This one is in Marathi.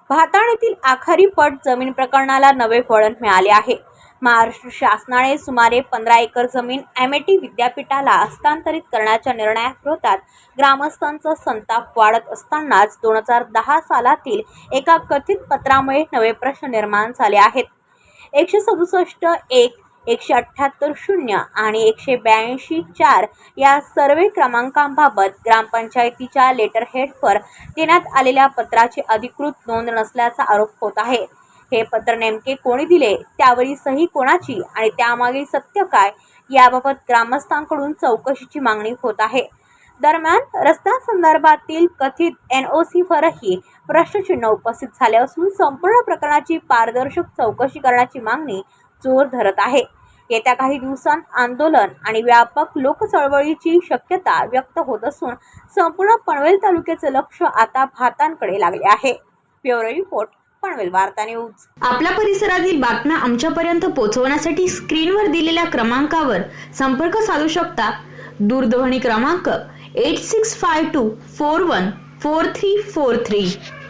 भाताण येथील आखारी पट जमीन प्रकरणाला नवे वळण मिळाले आहे। महाराष्ट्र शासनाने सुमारे 15 एकर जमीन एमआयटी विद्यापीठाला हस्तांतरित करण्याच्या निर्णयाविरोधात ग्रामस्थांचा संताप वाढत असतानाच 2010 सालातील एका कथित पत्रामुळे नवे प्रश्न निर्माण झाले आहेत। 167-1, 178-0 आणि 182-4 या सर्वे क्रमांकांबाबत ग्रामपंचायतीच्या लेटरहेडवर देण्यात आलेल्या पत्राची अधिकृत नोंद नसल्याचा आरोप होत आहे। हे पत्र नेमके कोणी दिले, त्यावरील सही कोणाची आणि त्यामागील सत्य काय याबाबत ग्रामस्थांकडून चौकशीची मागणी होत आहे। दरम्यान रस्त्यांसंदर्भातील कथित NOCवरही प्रश्नचिन्ह उपस्थित झाले असून संपूर्ण प्रकरणाची पारदर्शक चौकशी करण्याची मागणी जोर धरत आहे। येत्या काही दिवसांत आंदोलन आणि व्यापक लोकचळवळीची शक्यता व्यक्त होत असून संपूर्ण पनवेल तालुक्याचे लक्ष आता भातांकडे लागले आहे। ब्युरो रिपोर्ट, पनवेल वार्ता न्यूज। आपल्या परिसरातील बातम्या आमच्यापर्यंत पोहोचवण्यासाठी स्क्रीनवर दिलेल्या क्रमांकावर संपर्क साधू शकता। दूरध्वनी क्रमांक 8652414343।